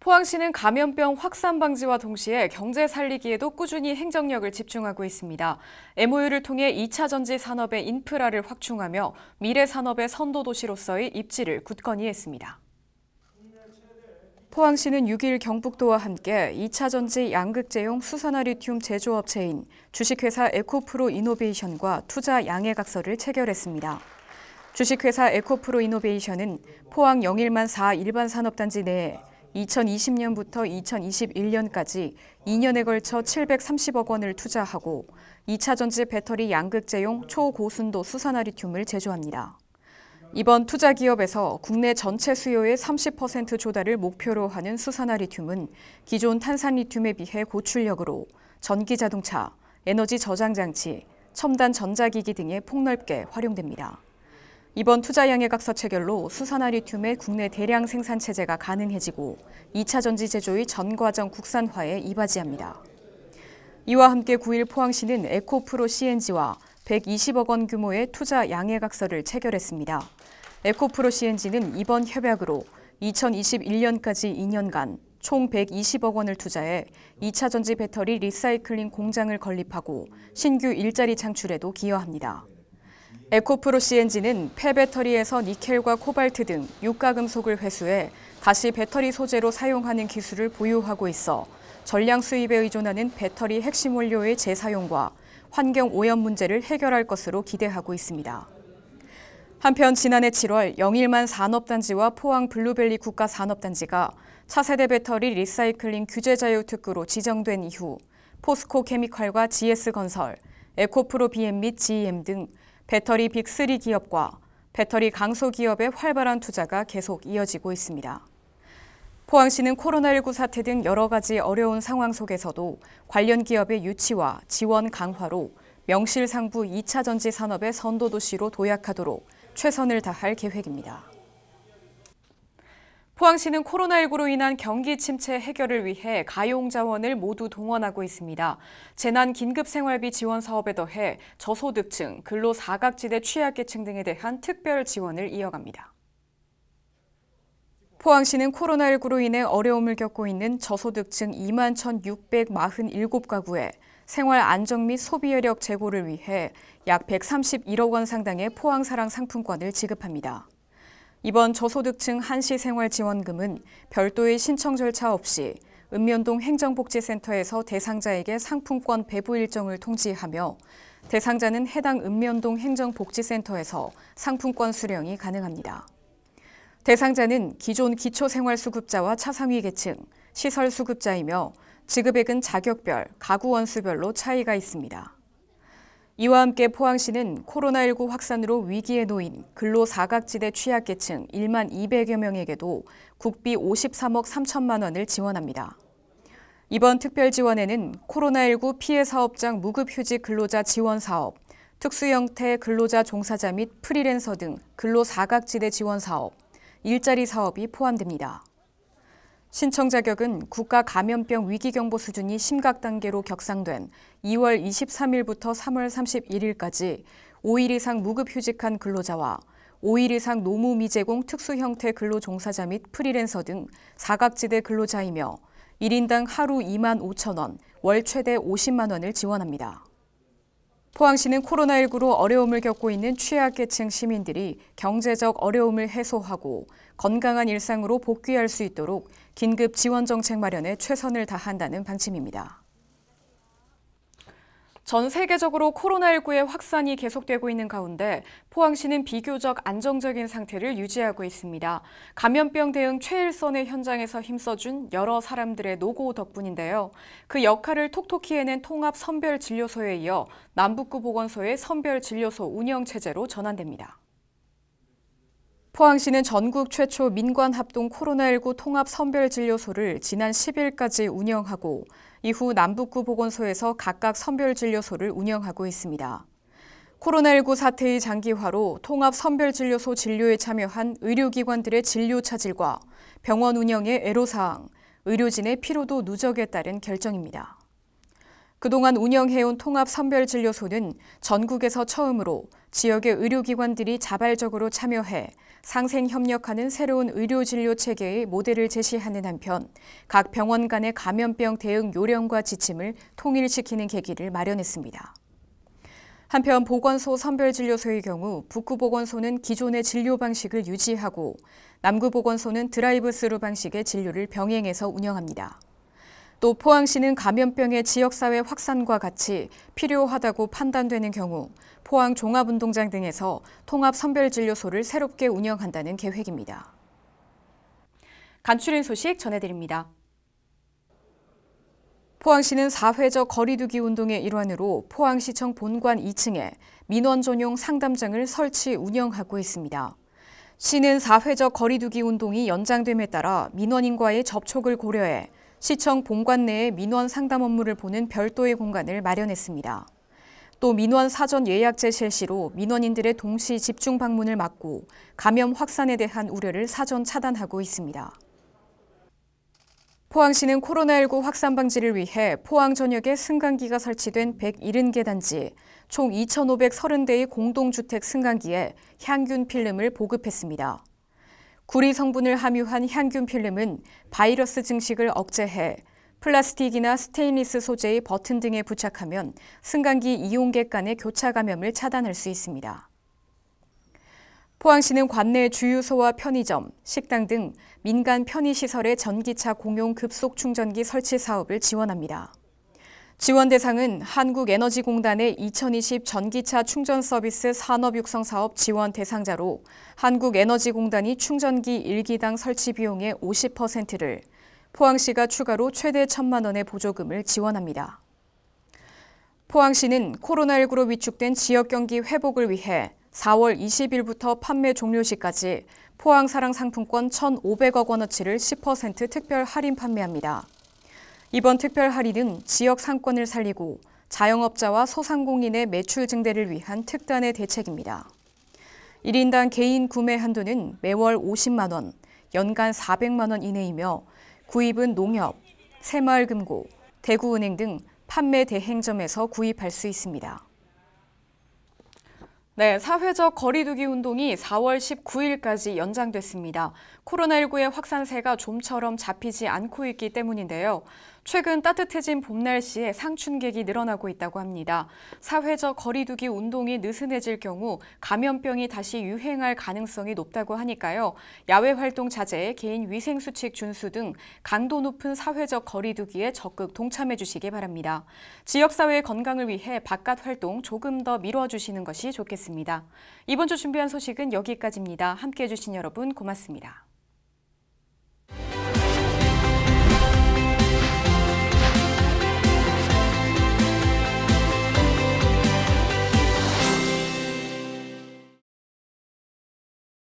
포항시는 감염병 확산 방지와 동시에 경제 살리기에도 꾸준히 행정력을 집중하고 있습니다. MOU를 통해 2차 전지 산업의 인프라를 확충하며 미래 산업의 선도 도시로서의 입지를 굳건히 했습니다. 포항시는 6일 경북도와 함께 2차 전지 양극재용 수산화 리튬 제조업체인 주식회사 에코프로 이노베이션과 투자 양해각서를 체결했습니다. 주식회사 에코프로 이노베이션은 포항 영일만 4 일반 산업단지 내에 2020년부터 2021년까지 2년에 걸쳐 730억 원을 투자하고 2차 전지 배터리 양극재용 초고순도 수산화 리튬을 제조합니다. 이번 투자 기업에서 국내 전체 수요의 30% 조달을 목표로 하는 수산화 리튬은 기존 탄산 리튬에 비해 고출력으로 전기 자동차, 에너지 저장 장치, 첨단 전자기기 등에 폭넓게 활용됩니다. 이번 투자 양해각서 체결로 수산화 리튬의 국내 대량 생산 체제가 가능해지고 2차 전지 제조의 전 과정 국산화에 이바지합니다. 이와 함께 9일 포항시는 에코프로 CNG와 120억 원 규모의 투자 양해각서를 체결했습니다. 에코프로 CNG는 이번 협약으로 2021년까지 2년간 총 120억 원을 투자해 2차 전지 배터리 리사이클링 공장을 건립하고 신규 일자리 창출에도 기여합니다. 에코프로 CNG는 폐배터리에서 니켈과 코발트 등 유가금속을 회수해 다시 배터리 소재로 사용하는 기술을 보유하고 있어 전량 수입에 의존하는 배터리 핵심 원료의 재사용과 환경 오염 문제를 해결할 것으로 기대하고 있습니다. 한편 지난해 7월 영일만 산업단지와 포항 블루밸리 국가산업단지가 차세대 배터리 리사이클링 규제 자유 특구로 지정된 이후 포스코 케미칼과 GS건설, 에코프로 BM 및 GEM 등 배터리 빅3 기업과 배터리 강소 기업의 활발한 투자가 계속 이어지고 있습니다. 포항시는 코로나19 사태 등 여러 가지 어려운 상황 속에서도 관련 기업의 유치와 지원 강화로 명실상부 2차 전지 산업의 선도 도시로 도약하도록 최선을 다할 계획입니다. 포항시는 코로나19로 인한 경기 침체 해결을 위해 가용 자원을 모두 동원하고 있습니다. 재난 긴급 생활비 지원 사업에 더해 저소득층, 근로 사각지대 취약계층 등에 대한 특별 지원을 이어갑니다. 포항시는 코로나19로 인해 어려움을 겪고 있는 저소득층 21,647가구에 생활 안정 및 소비 여력 제고를 위해 약 131억 원 상당의 포항사랑 상품권을 지급합니다. 이번 저소득층 한시생활지원금은 별도의 신청 절차 없이 읍면동 행정복지센터에서 대상자에게 상품권 배부 일정을 통지하며 대상자는 해당 읍면동 행정복지센터에서 상품권 수령이 가능합니다. 대상자는 기존 기초생활수급자와 차상위 계층, 시설수급자이며 지급액은 자격별, 가구 원수별로 차이가 있습니다. 이와 함께 포항시는 코로나19 확산으로 위기에 놓인 근로 사각지대 취약계층 1만 200여 명에게도 국비 53억 3천만 원을 지원합니다. 이번 특별 지원에는 코로나19 피해 사업장 무급휴직 근로자 지원 사업, 특수형태 근로자 종사자 및 프리랜서 등 근로 사각지대 지원 사업, 일자리 사업이 포함됩니다. 신청 자격은 국가 감염병 위기경보 수준이 심각 단계로 격상된 2월 23일부터 3월 31일까지 5일 이상 무급휴직한 근로자와 5일 이상 노무 미제공 특수형태 근로종사자 및 프리랜서 등 사각지대 근로자이며 1인당 하루 2만 5천 원, 월 최대 50만 원을 지원합니다. 포항시는 코로나19로 어려움을 겪고 있는 취약계층 시민들이 경제적 어려움을 해소하고 건강한 일상으로 복귀할 수 있도록 긴급 지원 정책 마련에 최선을 다한다는 방침입니다. 전 세계적으로 코로나19의 확산이 계속되고 있는 가운데 포항시는 비교적 안정적인 상태를 유지하고 있습니다. 감염병 대응 최일선의 현장에서 힘써준 여러 사람들의 노고 덕분인데요. 그 역할을 톡톡히 해낸 통합선별진료소에 이어 남북구 보건소의 선별진료소 운영체제로 전환됩니다. 포항시는 전국 최초 민관합동 코로나19 통합선별진료소를 지난 10일까지 운영하고 이후 남북구 보건소에서 각각 선별진료소를 운영하고 있습니다. 코로나19 사태의 장기화로 통합선별진료소 진료에 참여한 의료기관들의 진료 차질과 병원 운영의 애로사항, 의료진의 피로도 누적에 따른 결정입니다. 그동안 운영해온 통합선별진료소는 전국에서 처음으로 지역의 의료기관들이 자발적으로 참여해 상생협력하는 새로운 의료진료 체계의 모델을 제시하는 한편 각 병원 간의 감염병 대응 요령과 지침을 통일시키는 계기를 마련했습니다. 한편 보건소 선별진료소의 경우 북구보건소는 기존의 진료 방식을 유지하고 남구보건소는 드라이브스루 방식의 진료를 병행해서 운영합니다. 또 포항시는 감염병의 지역사회 확산과 같이 필요하다고 판단되는 경우 포항 종합운동장 등에서 통합선별진료소를 새롭게 운영한다는 계획입니다. 간추린 소식 전해드립니다. 포항시는 사회적 거리두기 운동의 일환으로 포항시청 본관 2층에 민원 전용 상담장을 설치 운영하고 있습니다. 시는 사회적 거리두기 운동이 연장됨에 따라 민원인과의 접촉을 고려해 시청 본관 내에 민원 상담 업무를 보는 별도의 공간을 마련했습니다. 또 민원 사전 예약제 실시로 민원인들의 동시 집중 방문을 막고 감염 확산에 대한 우려를 사전 차단하고 있습니다. 포항시는 코로나19 확산 방지를 위해 포항 전역에 승강기가 설치된 170개 단지, 총 2,530대의 공동주택 승강기에 향균 필름을 보급했습니다. 구리 성분을 함유한 향균 필름은 바이러스 증식을 억제해 플라스틱이나 스테인리스 소재의 버튼 등에 부착하면 승강기 이용객 간의 교차 감염을 차단할 수 있습니다. 포항시는 관내 주유소와 편의점, 식당 등 민간 편의시설의 전기차 공용 급속 충전기 설치 사업을 지원합니다. 지원 대상은 한국에너지공단의 2020 전기차 충전 서비스 산업 육성 사업 지원 대상자로 한국에너지공단이 충전기 1기당 설치 비용의 50%를 포항시가 추가로 최대 1,000만 원의 보조금을 지원합니다. 포항시는 코로나19로 위축된 지역 경기 회복을 위해 4월 20일부터 판매 종료 시까지 포항사랑 상품권 1,500억 원어치를 10% 특별 할인 판매합니다. 이번 특별 할인은 지역 상권을 살리고 자영업자와 소상공인의 매출 증대를 위한 특단의 대책입니다. 1인당 개인 구매 한도는 매월 50만 원, 연간 400만 원 이내이며 구입은 농협, 새마을금고, 대구은행 등 판매 대행점에서 구입할 수 있습니다. 네, 사회적 거리두기 운동이 4월 19일까지 연장됐습니다. 코로나19의 확산세가 좀처럼 잡히지 않고 있기 때문인데요. 최근 따뜻해진 봄 날씨에 상춘객이 늘어나고 있다고 합니다. 사회적 거리두기 운동이 느슨해질 경우 감염병이 다시 유행할 가능성이 높다고 하니까요. 야외 활동 자제, 개인 위생 수칙 준수 등 강도 높은 사회적 거리두기에 적극 동참해 주시기 바랍니다. 지역사회의 건강을 위해 바깥 활동 조금 더 미뤄주시는 것이 좋겠습니다. 이번 주 준비한 소식은 여기까지입니다. 함께해 주신 여러분 고맙습니다.